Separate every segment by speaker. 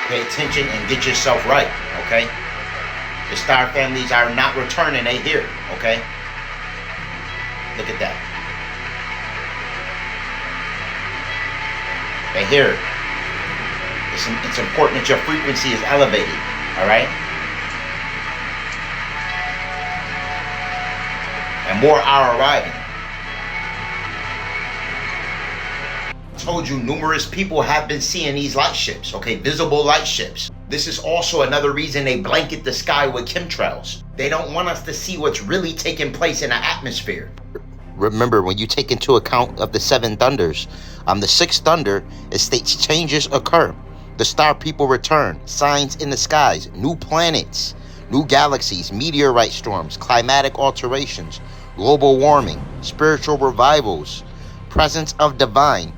Speaker 1: Pay attention and get yourself right, okay? The star families are not returning, they here, okay? Look at that. They here. It's important that your frequency is elevated, all right? And more are arriving. Told you numerous people have been seeing these light ships, okay, visible light ships. This is also another reason they blanket the sky with chemtrails. They don't want us to see what's really taking place in the atmosphere. Remember, when you take into account of the 7 thunders, the 6th thunder, it states changes occur. The star people return, signs in the skies, new planets, new galaxies, meteorite storms, climatic alterations, global warming, spiritual revivals, presence of divine,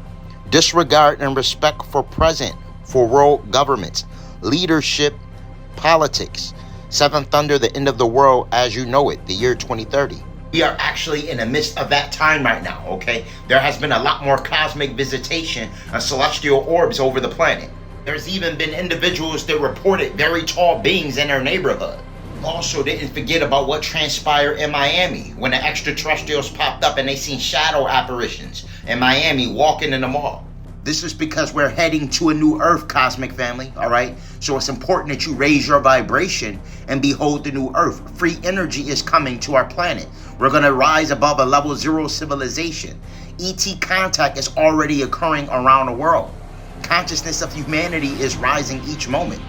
Speaker 1: disregard and respect for present, for world governments, leadership, politics. 7th thunder, the end of the world as you know it, the year 2030. We are actually in the midst of that time right now, okay? There has been a lot more cosmic visitation of celestial orbs over the planet. There's even been individuals that reported very tall beings in their neighborhood. Also didn't forget about what transpired in Miami when the extraterrestrials popped up and they seen shadow apparitions in Miami walking in the mall. This is because we're heading to a new earth, cosmic family, all right? So it's important that you raise your vibration and behold the new earth. Free energy is coming to our planet. We're going to rise above a level 0 civilization. ET contact is already occurring around the world. Consciousness of humanity is rising each moment.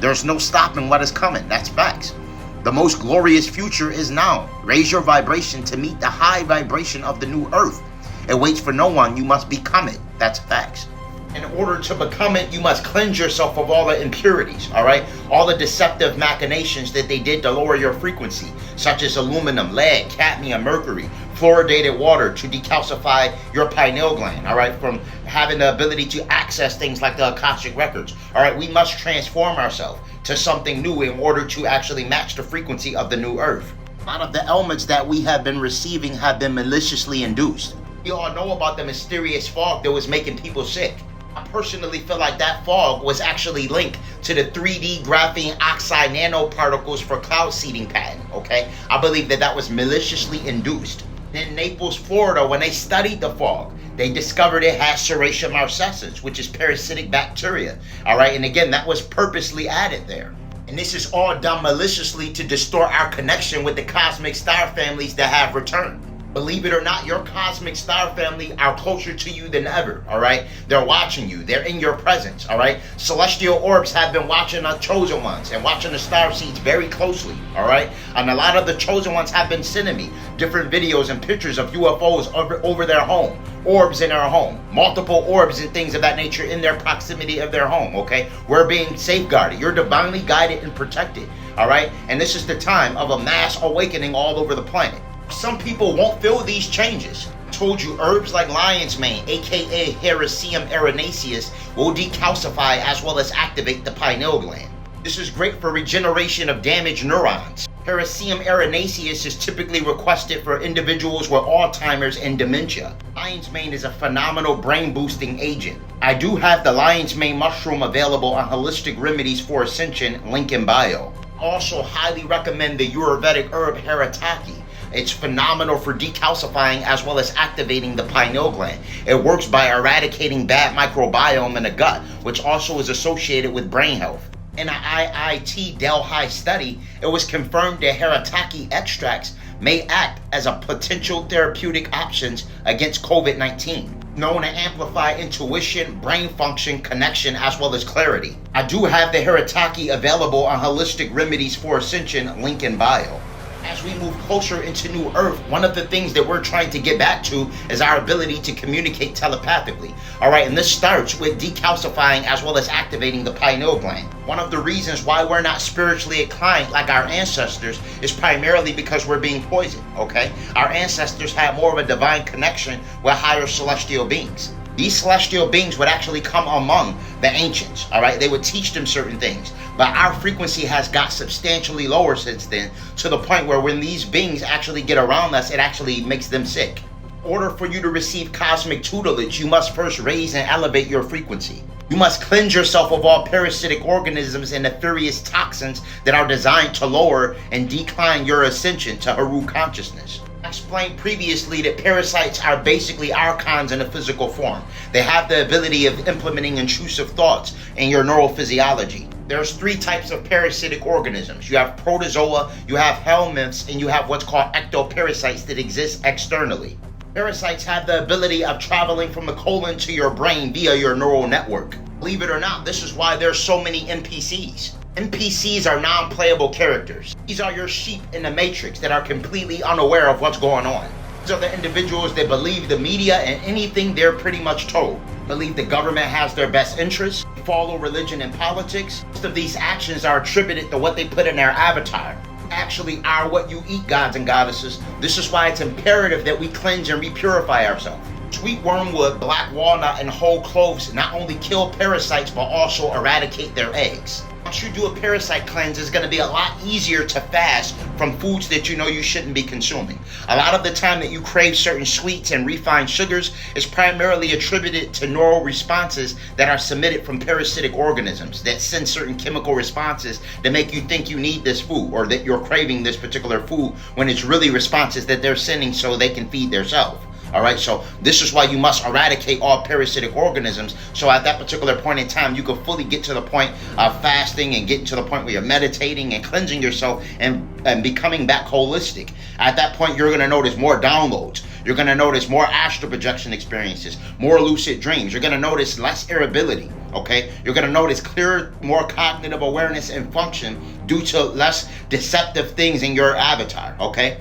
Speaker 1: There's no stopping what is coming. That's facts. The most glorious future is now. Raise your vibration to meet the high vibration of the new earth. It waits for no one. You must become it. That's facts. In order to become it, you must cleanse yourself of all the impurities, all right? All the deceptive machinations that they did to lower your frequency, such as aluminum, lead, cadmium, mercury, fluoridated water to decalcify your pineal gland, all right? From having the ability to access things like the Akashic records, all right? We must transform ourselves to something new in order to actually match the frequency of the new earth. A lot of the elements that we have been receiving have been maliciously induced. We all know about the mysterious fog that was making people sick. I personally feel like that fog was actually linked to the 3D graphene oxide nanoparticles for cloud seeding pattern, okay? I believe that that was maliciously induced. In Naples, Florida, when they studied the fog, they discovered it had Serratia marcescens, which is parasitic bacteria, all right? And again, that was purposely added there. And this is all done maliciously to distort our connection with the cosmic star families that have returned. Believe it or not, your cosmic star family are closer to you than ever, all right? They're watching you. They're in your presence, all right? Celestial orbs have been watching the chosen ones and watching the star seeds very closely, all right? And a lot of the chosen ones have been sending me different videos and pictures of UFOs over their home, orbs in their home, multiple orbs and things of that nature in their proximity of their home, okay? We're being safeguarded. You're divinely guided and protected, all right? And this is the time of a mass awakening all over the planet. Some people won't feel these changes. I told you herbs like lion's mane, aka Hericium erinaceus, will decalcify as well as activate the pineal gland. This is great for regeneration of damaged neurons. Hericium erinaceus is typically requested for individuals with Alzheimer's and dementia. Lion's mane is a phenomenal brain boosting agent. I do have the lion's mane mushroom available on Holistic Remedies for Ascension, link in bio. Also highly recommend the Ayurvedic herb Haritaki. It's phenomenal for decalcifying as well as activating the pineal gland. It works by eradicating bad microbiome in the gut, which also is associated with brain health. In an IIT Delhi study, it was confirmed that Haritaki extracts may act as a potential therapeutic options against COVID-19, known to amplify intuition, brain function, connection, as well as clarity. I do have the Haritaki available on Holistic Remedies for Ascension, link in bio. As we move closer into New Earth, one of the things that we're trying to get back to is our ability to communicate telepathically. All right, and this starts with decalcifying as well as activating the pineal gland. One of the reasons why we're not spiritually inclined like our ancestors is primarily because we're being poisoned, okay? Our ancestors had more of a divine connection with higher celestial beings. These celestial beings would actually come among the ancients, all right? They would teach them certain things. But our frequency has got substantially lower since then, to the point where when these beings actually get around us, it actually makes them sick. In order for you to receive cosmic tutelage, you must first raise and elevate your frequency. You must cleanse yourself of all parasitic organisms and nefarious toxins that are designed to lower and decline your ascension to Haru consciousness. I explained previously that parasites are basically archons in a physical form. They have the ability of implementing intrusive thoughts in your neurophysiology. There's 3 types of parasitic organisms. You have protozoa, you have helminths, and you have what's called ectoparasites that exist externally. Parasites have the ability of traveling from the colon to your brain via your neural network. Believe it or not, this is why there's so many NPCs. NPCs are non-playable characters. These are your sheep in the Matrix that are completely unaware of what's going on. These are the individuals that believe the media and anything they're pretty much told. Believe the government has their best interests, follow religion and politics. Most of these actions are attributed to what they put in their avatar. Actually are what you eat, gods and goddesses. This is why it's imperative that we cleanse and repurify ourselves. Sweet wormwood, black walnut, and whole cloves not only kill parasites but also eradicate their eggs. Once you do a parasite cleanse, it's going to be a lot easier to fast from foods that you know you shouldn't be consuming. A lot of the time that you crave certain sweets and refined sugars is primarily attributed to neural responses that are submitted from parasitic organisms that send certain chemical responses that make you think you need this food or that you're craving this particular food when it's really responses that they're sending so they can feed themselves. All right, so this is why you must eradicate all parasitic organisms. So at that particular point in time, you can fully get to the point of fasting and getting to the point where you're meditating and cleansing yourself and becoming back holistic. At that point, you're going to notice more downloads. You're going to notice more astral projection experiences, more lucid dreams. You're going to notice less irritability, okay? You're going to notice clearer, more cognitive awareness and function due to less deceptive things in your avatar, okay?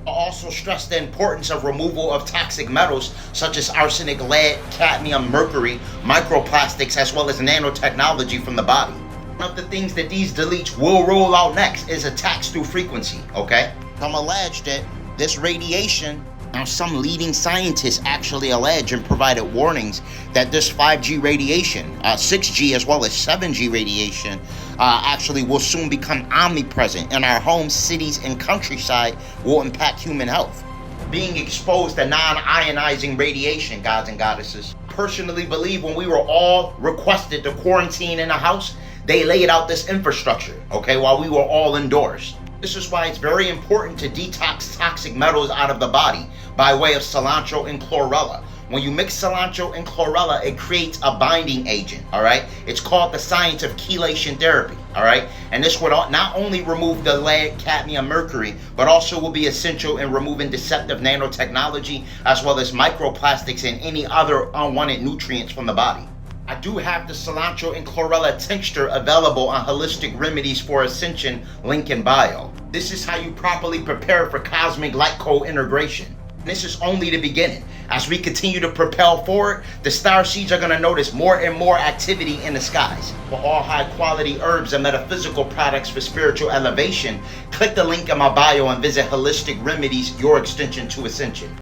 Speaker 1: Also stress the importance of removal of toxic metals such as arsenic, lead, cadmium, mercury, microplastics, as well as nanotechnology from the body. One of the things that these deletes will roll out next is attacks through frequency, okay? Some allege that this radiation, now some leading scientists actually allege and provided warnings that this 5G radiation, 6G as well as 7G radiation actually will soon become omnipresent in our homes, cities, and countryside, will impact human health. Being exposed to non-ionizing radiation, gods and goddesses. Personally believe when we were all requested to quarantine in a house, they laid out this infrastructure, okay, while we were all indoors. This is why it's very important to detox toxic metals out of the body by way of cilantro and chlorella. When you mix cilantro and chlorella, it creates a binding agent, all right? It's called the science of chelation therapy, all right? And this would not only remove the lead, cadmium, mercury, but also will be essential in removing deceptive nanotechnology as well as microplastics and any other unwanted nutrients from the body. I do have the cilantro and chlorella tincture available on Holistic Remedies for Ascension, link in bio. This is how you properly prepare for cosmic light code integration. This is only the beginning. As we continue to propel forward, the star seeds are going to notice more and more activity in the skies. For all high quality herbs and metaphysical products for spiritual elevation, click the link in my bio and visit Holistic Remedies, your extension to ascension.